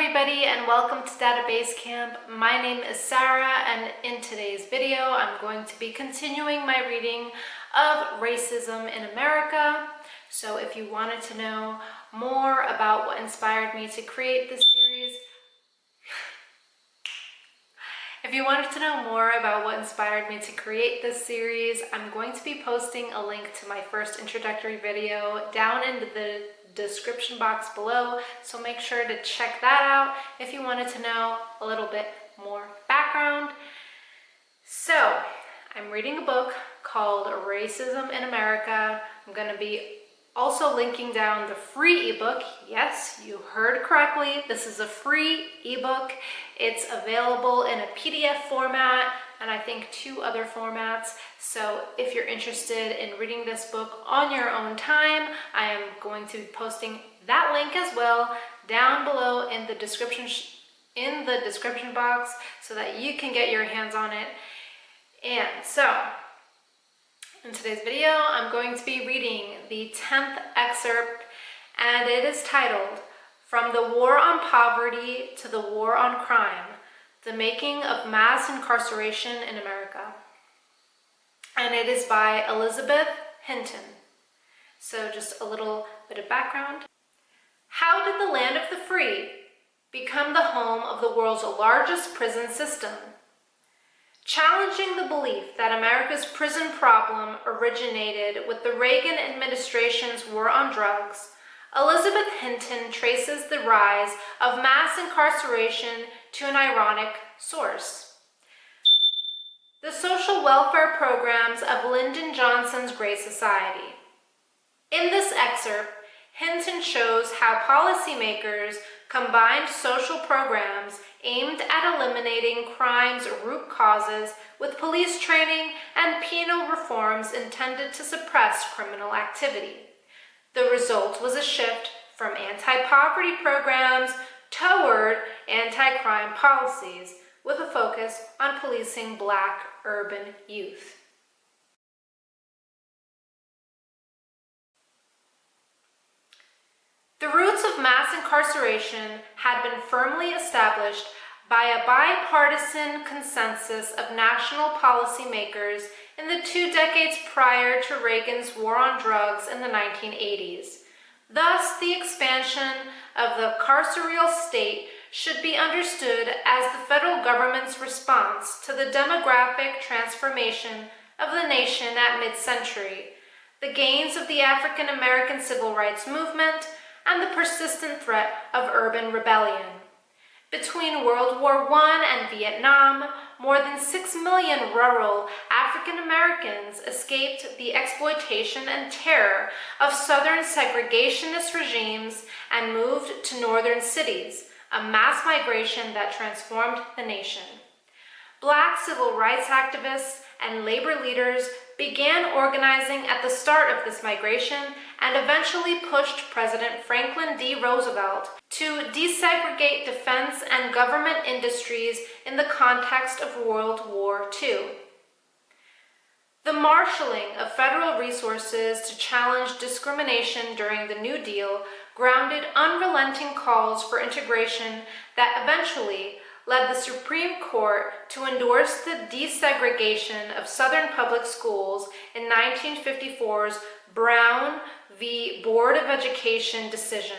everybody and welcome to Database Camp. My name is Sarah and in today's video I'm going to be continuing my reading of Racism in America. So if you wanted to know more about what inspired me to create this series, I'm going to be posting a link to my first introductory video down in the description box below, so make sure to check that out if you wanted to know a little bit more background. So I'm reading a book called Racism in America. I'm going to be also linking down the free ebook. Yes, you heard correctly. This is a free ebook. It's available in a PDF format and I think 2 other formats. So if you're interested in reading this book on your own time, I am going to be posting that link as well down below in the description box so that you can get your hands on it. And so in today's video, I'm going to be reading the 10th excerpt, and it is titled From the War on Poverty to the War on Crime, The Making of Mass Incarceration in America. And it is by Elizabeth Hinton. So just a little bit of background. How did the land of the free become the home of the world's largest prison system? Challenging the belief that America's prison problem originated with the Reagan administration's war on drugs, Elizabeth Hinton traces the rise of mass incarceration to an ironic source: the social welfare programs of Lyndon Johnson's Great Society. In this excerpt, Hinton shows how policymakers combined social programs aimed at eliminating crime's root causes with police training and penal reforms intended to suppress criminal activity. The result was a shift from anti-poverty programs toward anti-crime policies, with a focus on policing Black urban youth. The roots of mass incarceration had been firmly established by a bipartisan consensus of national policymakers in the 2 decades prior to Reagan's war on drugs in the 1980s. Thus, the expansion of the carceral state should be understood as the federal government's response to the demographic transformation of the nation at mid-century, the gains of the African American civil rights movement, and the persistent threat of urban rebellion. Between World War I and Vietnam, more than 6 million rural African Americans escaped the exploitation and terror of Southern segregationist regimes and moved to northern cities, a mass migration that transformed the nation. Black civil rights activists and labor leaders began organizing at the start of this migration and eventually pushed President Franklin D. Roosevelt to desegregate defense and government industries in the context of World War II. The marshaling of federal resources to challenge discrimination during the New Deal grounded unrelenting calls for integration that eventually led the Supreme Court to endorse the desegregation of Southern public schools in 1954's Brown v. Board of Education decision.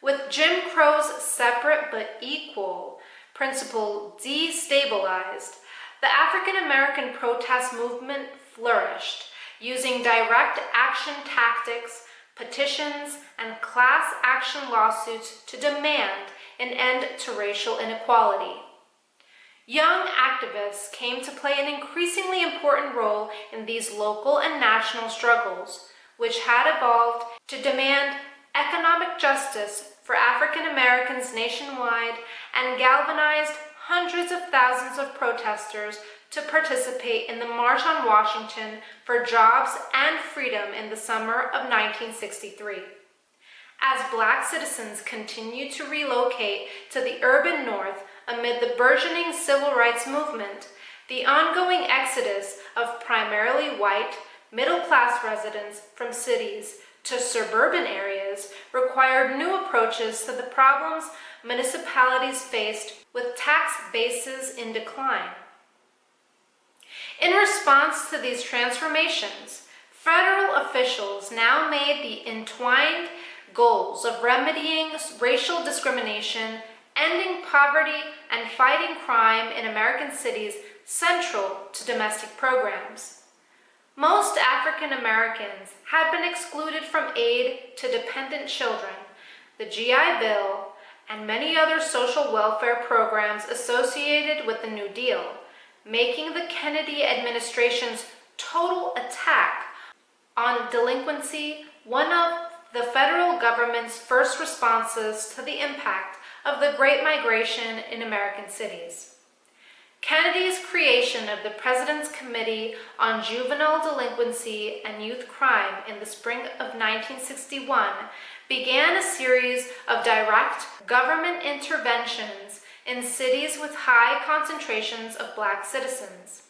With Jim Crow's separate but equal principle destabilized, the African American protest movement flourished, using direct action tactics, petitions, and class action lawsuits to demand an end to racial inequality. Young activists came to play an increasingly important role in these local and national struggles, which had evolved to demand economic justice for African Americans nationwide and galvanized hundreds of thousands of protesters to participate in the March on Washington for Jobs and Freedom in the summer of 1963. As Black citizens continued to relocate to the urban north amid the burgeoning civil rights movement, the ongoing exodus of primarily white, middle-class residents from cities to suburban areas required new approaches to the problems municipalities faced with tax bases in decline. In response to these transformations, federal officials now made the entwined goals of remedying racial discrimination, ending poverty, and fighting crime in American cities central to domestic programs. Most African Americans had been excluded from aid to dependent children, the GI Bill, and many other social welfare programs associated with the New Deal, making the Kennedy administration's total attack on delinquency one of the federal government's first responses to the impact of the Great Migration in American cities. Kennedy's creation of the President's Committee on Juvenile Delinquency and Youth Crime in the spring of 1961 began a series of direct government interventions in cities with high concentrations of Black citizens.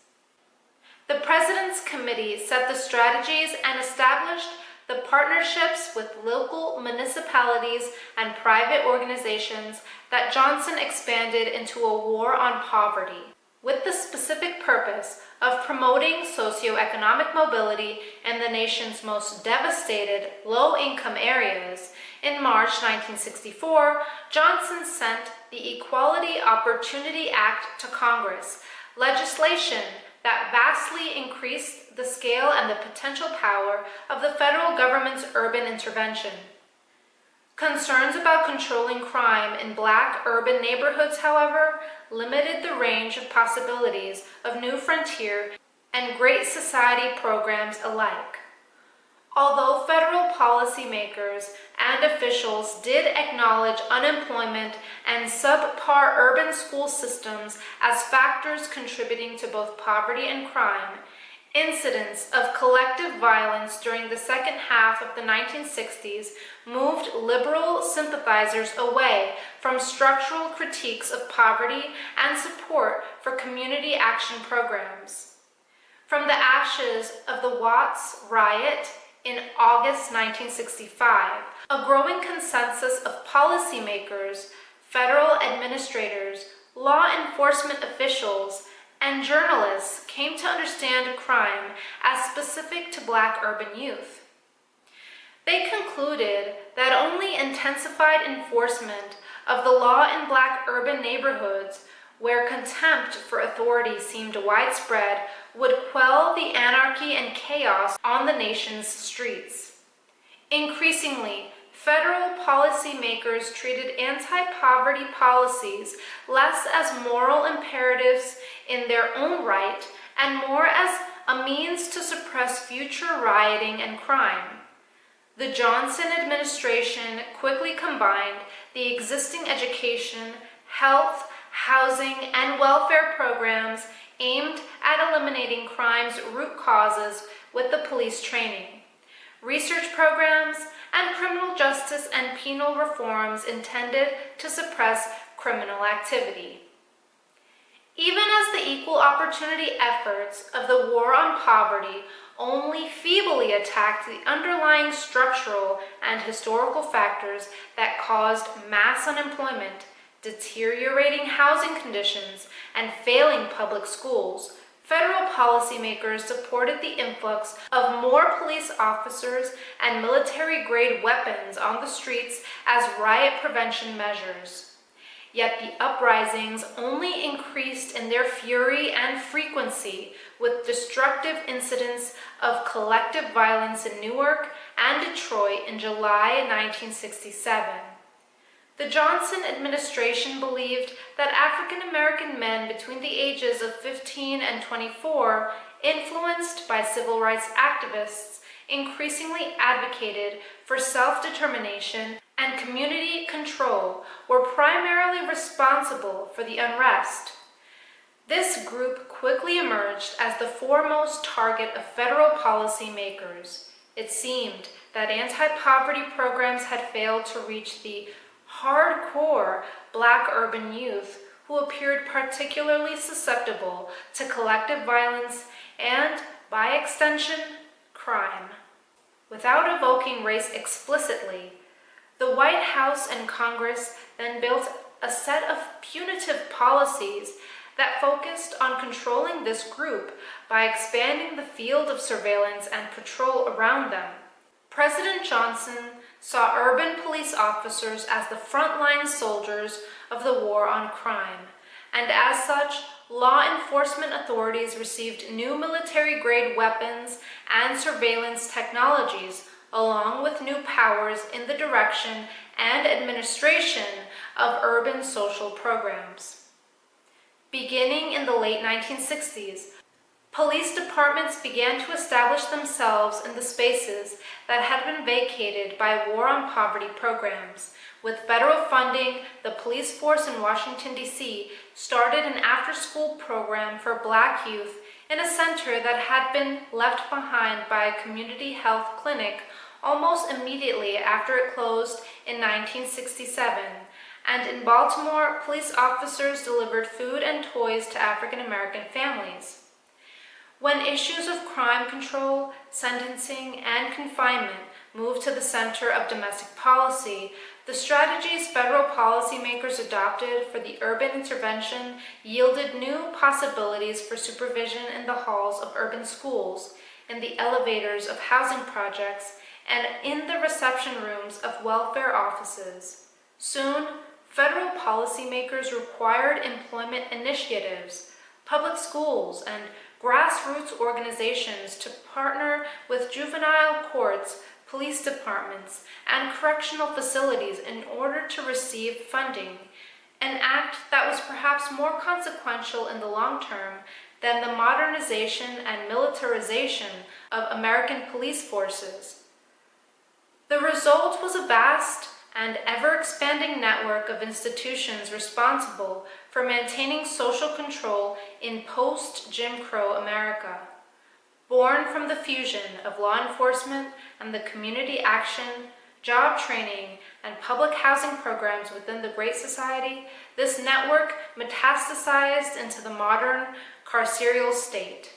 The President's Committee set the strategies and established the partnerships with local municipalities and private organizations that Johnson expanded into a war on poverty, with the specific purpose of promoting socioeconomic mobility in the nation's most devastated low-income areas. In March 1964, Johnson sent the Equality Opportunity Act to Congress, legislation that vastly increased the scale and the potential power of the federal government's urban intervention. Concerns about controlling crime in Black urban neighborhoods, however, limited the range of possibilities of New Frontier and Great Society programs alike. Although federal policymakers and officials did acknowledge unemployment and subpar urban school systems as factors contributing to both poverty and crime, incidents of collective violence during the second half of the 1960s moved liberal sympathizers away from structural critiques of poverty and support for community action programs. From the ashes of the Watts riot in August 1965, a growing consensus of policymakers, federal administrators, law enforcement officials, and journalists came to understand crime as specific to Black urban youth. They concluded that only intensified enforcement of the law in Black urban neighborhoods, where contempt for authority seemed widespread, would quell the anarchy and chaos on the nation's streets. Increasingly, federal policymakers treated anti-poverty policies less as moral imperatives in their own right and more as a means to suppress future rioting and crime. The Johnson administration quickly combined the existing education, health, housing, and welfare programs aimed at eliminating crime's root causes with the police training, research programs, and criminal justice and penal reforms intended to suppress criminal activity. Even as the equal opportunity efforts of the war on poverty only feebly attacked the underlying structural and historical factors that caused mass unemployment, deteriorating housing conditions, and failing public schools, federal policymakers supported the influx of more police officers and military-grade weapons on the streets as riot prevention measures. Yet the uprisings only increased in their fury and frequency, with destructive incidents of collective violence in Newark and Detroit in July 1967. The Johnson administration believed that African American men between the ages of 15 and 24, influenced by civil rights activists, increasingly advocated for self-determination and community control, were primarily responsible for the unrest. This group quickly emerged as the foremost target of federal policymakers. It seemed that anti-poverty programs had failed to reach the hardcore Black urban youth who appeared particularly susceptible to collective violence and, by extension, crime. Without evoking race explicitly, the White House and Congress then built a set of punitive policies that focused on controlling this group by expanding the field of surveillance and patrol around them. President Johnson saw urban police officers as the frontline soldiers of the war on crime, and as such, law enforcement authorities received new military-grade weapons and surveillance technologies, along with new powers in the direction and administration of urban social programs. Beginning in the late 1960s, police departments began to establish themselves in the spaces that had been vacated by war on poverty programs. With federal funding, the police force in Washington, D.C. started an after-school program for Black youth in a center that had been left behind by a community health clinic almost immediately after it closed in 1967. And in Baltimore, police officers delivered food and toys to African American families. When issues of crime control, sentencing, and confinement moved to the center of domestic policy, the strategies federal policymakers adopted for the urban intervention yielded new possibilities for supervision in the halls of urban schools, in the elevators of housing projects, and in the reception rooms of welfare offices. Soon, federal policymakers required employment initiatives, public schools, and grassroots organizations to partner with juvenile courts, police departments, and correctional facilities in order to receive funding, an act that was perhaps more consequential in the long term than the modernization and militarization of American police forces. The result was a vast and ever-expanding network of institutions responsible for maintaining social control in post-Jim Crow America. Born from the fusion of law enforcement and the community action, job training, and public housing programs within the Great Society, this network metastasized into the modern carceral state.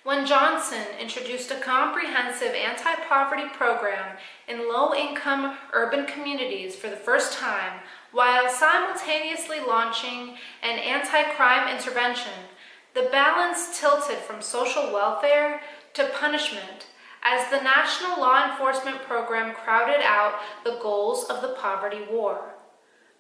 When Johnson introduced a comprehensive anti-poverty program in low-income urban communities for the first time, while simultaneously launching an anti-crime intervention, the balance tilted from social welfare to punishment as the national law enforcement program crowded out the goals of the poverty war.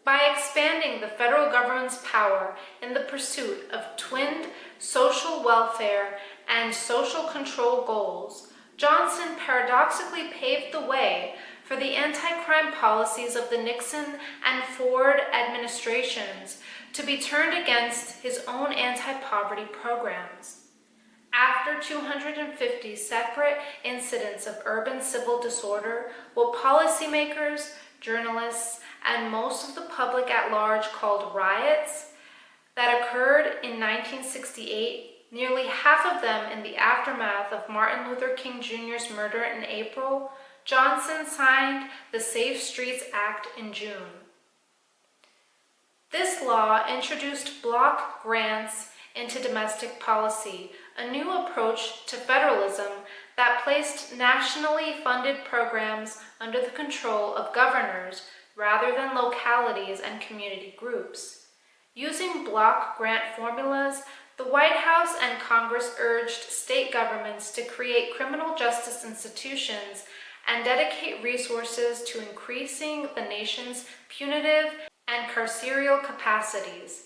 By expanding the federal government's power in the pursuit of twinned social welfare and social control goals, Johnson paradoxically paved the way for the anti-crime policies of the Nixon and Ford administrations to be turned against his own anti-poverty programs. After 250 separate incidents of urban civil disorder, what policymakers, journalists, and most of the public at large called riots, that occurred in 1968, nearly half of them in the aftermath of Martin Luther King Jr.'s murder in April, Johnson signed the Safe Streets Act in June. This law introduced block grants into domestic policy, a new approach to federalism that placed nationally funded programs under the control of governors rather than localities and community groups. Using block grant formulas, the White House and Congress urged state governments to create criminal justice institutions and dedicate resources to increasing the nation's punitive and carceral capacities.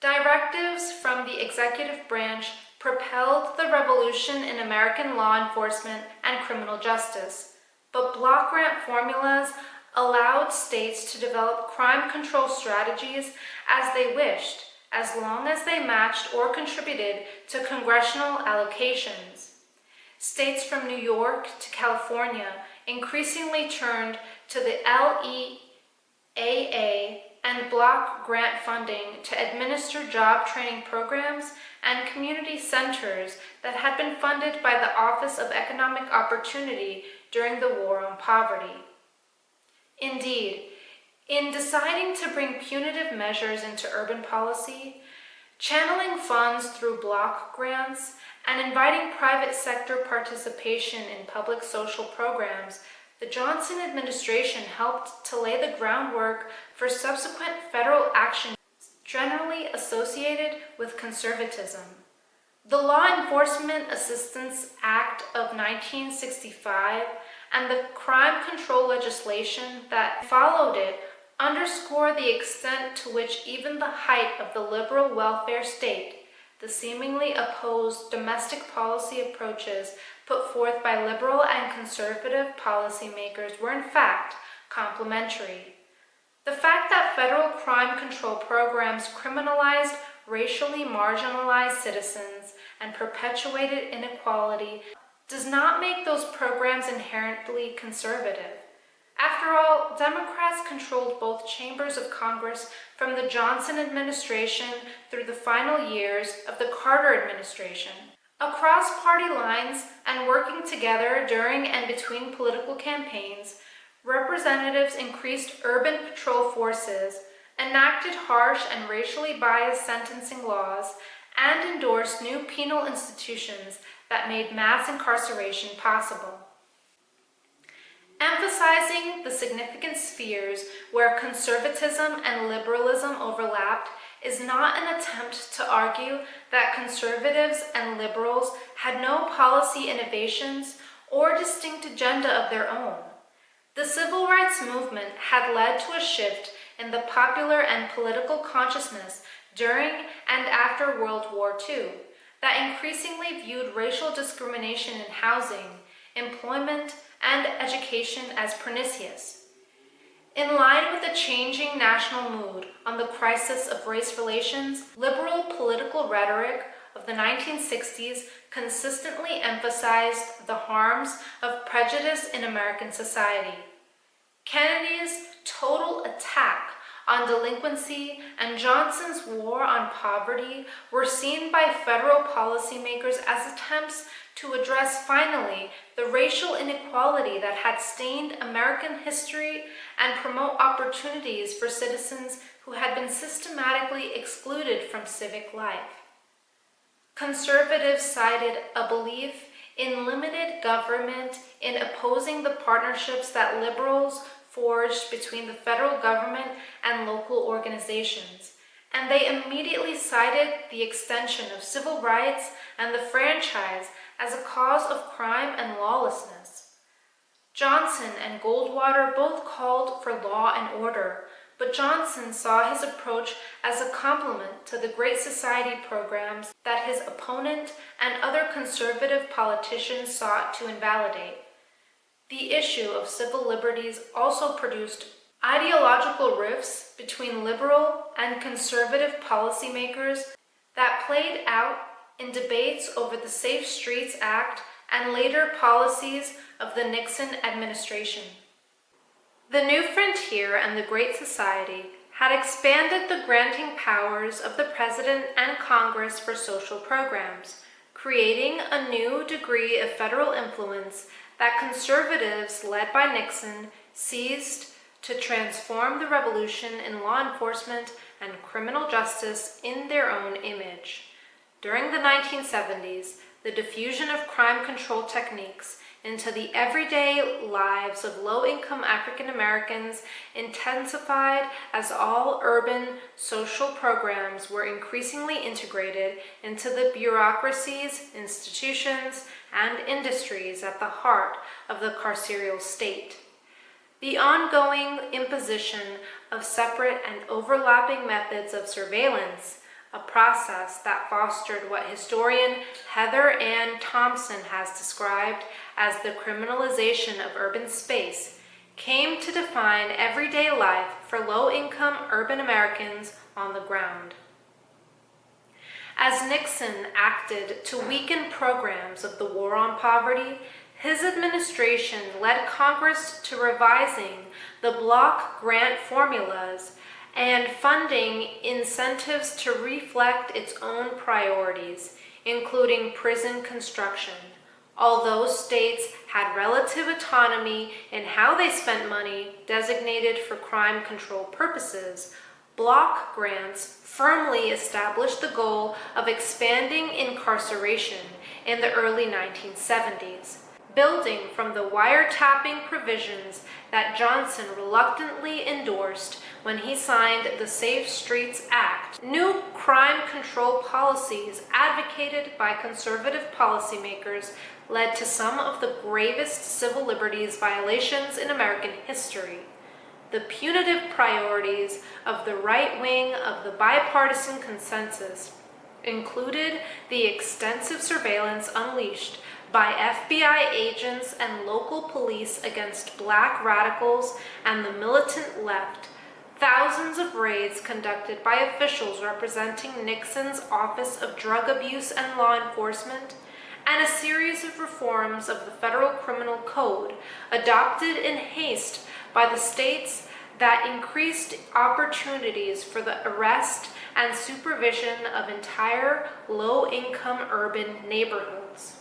Directives from the executive branch propelled the revolution in American law enforcement and criminal justice, but block grant formulas allowed states to develop crime control strategies as they wished, as long as they matched or contributed to congressional allocations. States from New York to California increasingly turned to the LEAA and block grant funding to administer job training programs and community centers that had been funded by the Office of Economic Opportunity during the War on Poverty. Indeed, in deciding to bring punitive measures into urban policy, channeling funds through block grants and inviting private sector participation in public social programs, the Johnson administration helped to lay the groundwork for subsequent federal action generally associated with conservatism. The Law Enforcement Assistance Act of 1965 and the crime control legislation that followed it underscore the extent to which even the height of the liberal welfare state, the seemingly opposed domestic policy approaches put forth by liberal and conservative policymakers were in fact complementary. The fact that federal crime control programs criminalized racially marginalized citizens and perpetuated inequality does not make those programs inherently conservative. After all, Democrats controlled both chambers of Congress from the Johnson administration through the final years of the Carter administration. Across party lines and working together during and between political campaigns, representatives increased urban patrol forces, enacted harsh and racially biased sentencing laws, and endorsed new penal institutions that made mass incarceration possible. Emphasizing the significant spheres where conservatism and liberalism overlapped is not an attempt to argue that conservatives and liberals had no policy innovations or distinct agenda of their own. The civil rights movement had led to a shift in the popular and political consciousness during and after World War II that increasingly viewed racial discrimination in housing, employment, and education as pernicious. In line with the changing national mood on the crisis of race relations, liberal political rhetoric of the 1960s consistently emphasized the harms of prejudice in American society. Kennedy's total attack on delinquency and Johnson's war on poverty were seen by federal policymakers as attempts to address finally the racial inequality that had stained American history and promote opportunities for citizens who had been systematically excluded from civic life. Conservatives cited a belief in limited government in opposing the partnerships that liberals forged between the federal government and local organizations, and they immediately cited the extension of civil rights and the franchise as a cause of crime and lawlessness. Johnson and Goldwater both called for law and order, but Johnson saw his approach as a complement to the Great Society programs that his opponent and other conservative politicians sought to invalidate. The issue of civil liberties also produced ideological rifts between liberal and conservative policymakers that played out in debates over the Safe Streets Act and later policies of the Nixon administration. The New Frontier and the Great Society had expanded the granting powers of the President and Congress for social programs, creating a new degree of federal influence that conservatives, led by Nixon, seized to transform the revolution in law enforcement and criminal justice in their own image. During the 1970s, the diffusion of crime control techniques into the everyday lives of low-income African Americans intensified as all urban social programs were increasingly integrated into the bureaucracies, institutions, and industries at the heart of the carceral state. The ongoing imposition of separate and overlapping methods of surveillance, a process that fostered what historian Heather Ann Thompson has described as the criminalization of urban space, came to define everyday life for low-income urban Americans on the ground. As Nixon acted to weaken programs of the War on Poverty, his administration led Congress to revising the block grant formulas and funding incentives to reflect its own priorities, including prison construction. Although states had relative autonomy in how they spent money designated for crime control purposes, Block grants firmly established the goal of expanding incarceration in the early 1970s, building from the wiretapping provisions that Johnson reluctantly endorsed when he signed the Safe Streets Act. New crime control policies advocated by conservative policymakers led to some of the gravest civil liberties violations in American history. The punitive priorities of the right wing of the bipartisan consensus included the extensive surveillance unleashed by FBI agents and local police against black radicals and the militant left, thousands of raids conducted by officials representing Nixon's Office of Drug Abuse and Law Enforcement, and a series of reforms of the Federal Criminal Code adopted in haste by the states that increased opportunities for the arrest and supervision of entire low-income urban neighborhoods.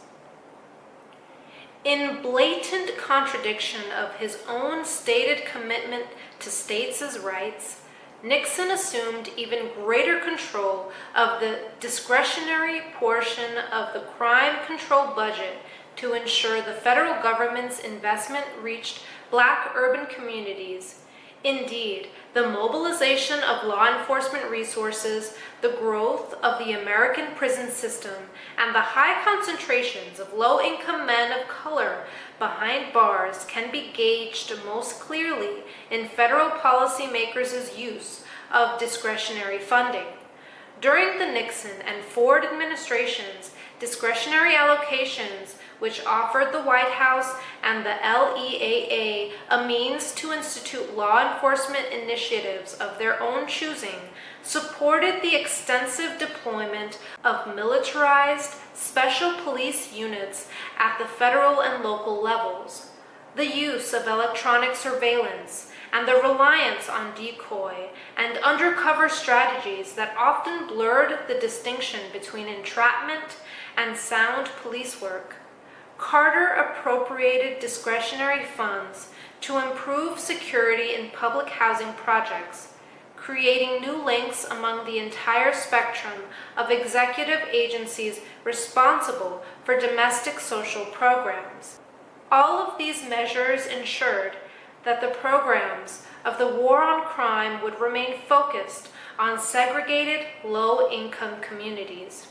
In blatant contradiction of his own stated commitment to states' rights, Nixon assumed even greater control of the discretionary portion of the crime control budget to ensure the federal government's investment reached black urban communities. Indeed, the mobilization of law enforcement resources, the growth of the American prison system, and the high concentrations of low-income men of color behind bars can be gauged most clearly in federal policymakers' use of discretionary funding. During the Nixon and Ford administrations, discretionary allocations, which offered the White House and the LEAA a means to institute law enforcement initiatives of their own choosing, supported the extensive deployment of militarized special police units at the federal and local levels, the use of electronic surveillance, and the reliance on decoy and undercover strategies that often blurred the distinction between entrapment and sound police work. Carter appropriated discretionary funds to improve security in public housing projects, creating new links among the entire spectrum of executive agencies responsible for domestic social programs. All of these measures ensured that the programs of the war on crime would remain focused on segregated, low-income communities.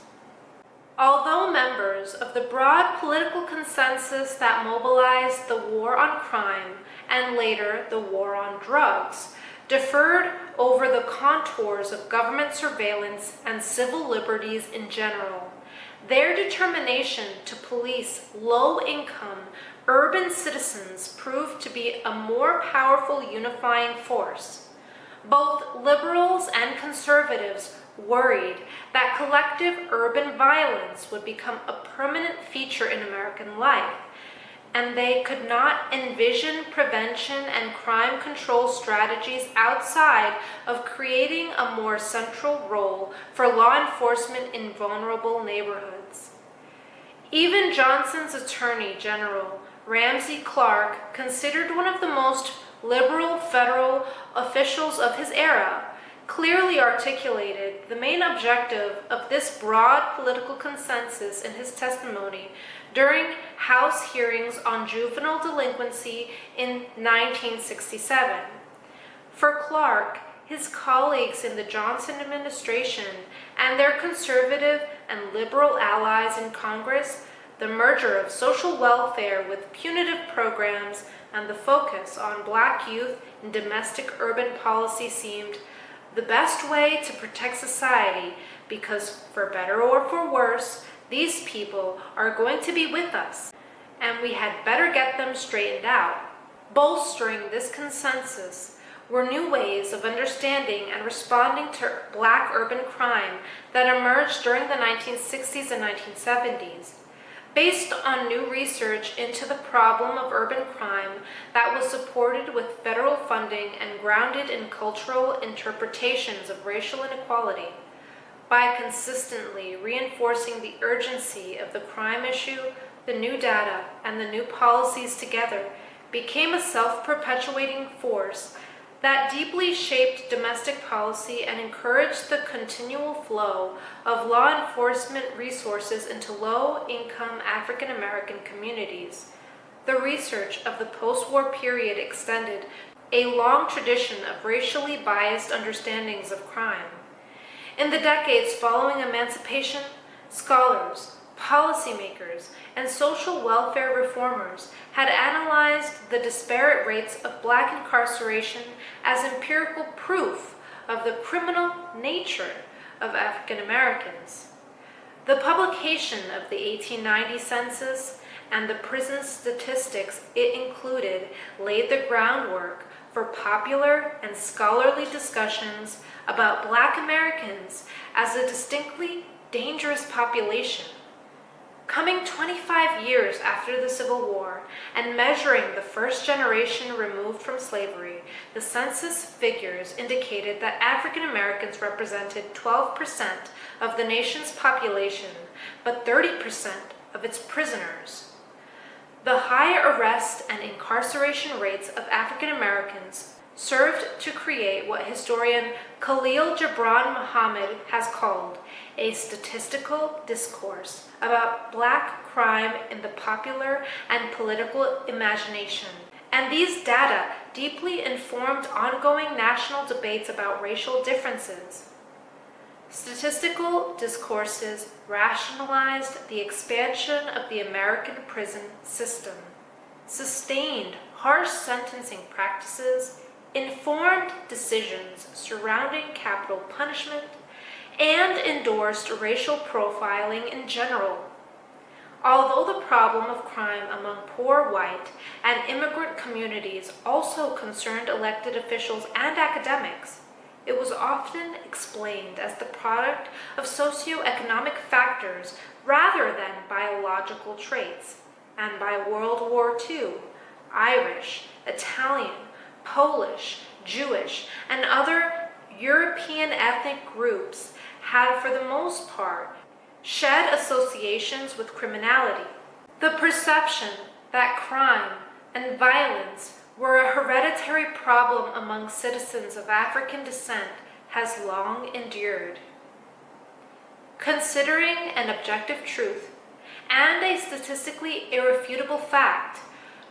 Although members of the broad political consensus that mobilized the war on crime and later the war on drugs differed over the contours of government surveillance and civil liberties in general, their determination to police low-income urban citizens proved to be a more powerful unifying force. Both liberals and conservatives worried that collective urban violence would become a permanent feature in American life, and they could not envision prevention and crime control strategies outside of creating a more central role for law enforcement in vulnerable neighborhoods. Even Johnson's Attorney General, Ramsey Clark, considered one of the most liberal federal officials of his era, clearly articulated the main objective of this broad political consensus in his testimony during House hearings on juvenile delinquency in 1967. For Clark, his colleagues in the Johnson administration, and their conservative and liberal allies in Congress, the merger of social welfare with punitive programs and the focus on black youth in domestic urban policy seemed the best way to protect society because, for better or for worse, these people are going to be with us, and we had better get them straightened out. Bolstering this consensus were new ways of understanding and responding to black urban crime that emerged during the 1960s and 1970s. Based on new research into the problem of urban crime that was supported with federal funding and grounded in cultural interpretations of racial inequality, by consistently reinforcing the urgency of the crime issue, the new data and the new policies together became a self-perpetuating force that deeply shaped domestic policy and encouraged the continual flow of law enforcement resources into low-income African American communities. The research of the post-war period extended a long tradition of racially biased understandings of crime. In the decades following emancipation, scholars, policymakers, and social welfare reformers had analyzed the disparate rates of Black incarceration as empirical proof of the criminal nature of African Americans. The publication of the 1890 census and the prison statistics it included laid the groundwork for popular and scholarly discussions about Black Americans as a distinctly dangerous population. Coming 25 years after the Civil War and measuring the first generation removed from slavery, the census figures indicated that African Americans represented 12% of the nation's population, but 30% of its prisoners. The high arrest and incarceration rates of African Americans served to create what historian Khalil Gibran Muhammad has called a statistical discourse about Black crime in the popular and political imagination. And these data deeply informed ongoing national debates about racial differences. Statistical discourses rationalized the expansion of the American prison system, sustained harsh sentencing practices, informed decisions surrounding capital punishment, and endorsed racial profiling in general. Although the problem of crime among poor white and immigrant communities also concerned elected officials and academics, it was often explained as the product of socioeconomic factors rather than biological traits, and by World War II, Irish, Italian, Polish, Jewish, and other European ethnic groups had, for the most part, shed associations with criminality. The perception that crime and violence were a hereditary problem among citizens of African descent has long endured. Considering an objective truth and a statistically irrefutable fact,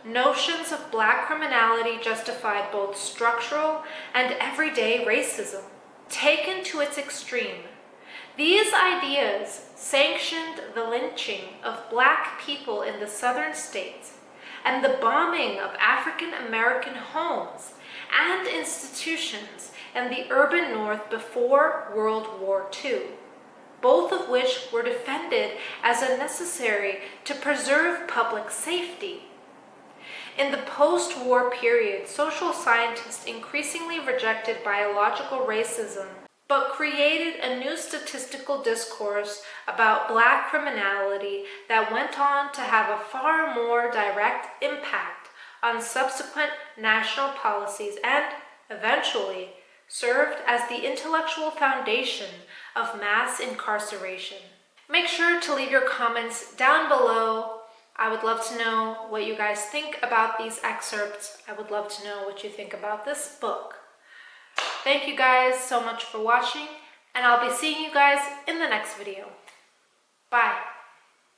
notions of Black criminality justified both structural and everyday racism. Taken to its extreme, these ideas sanctioned the lynching of Black people in the southern states and the bombing of African American homes and institutions in the urban North before World War II, both of which were defended as necessary to preserve public safety. In the post-war period, social scientists increasingly rejected biological racism, but created a new statistical discourse about Black criminality that went on to have a far more direct impact on subsequent national policies and, eventually, served as the intellectual foundation of mass incarceration. Make sure to leave your comments down below. I would love to know what you guys think about these excerpts. I would love to know what you think about this book. Thank you guys so much for watching, and I'll be seeing you guys in the next video. Bye.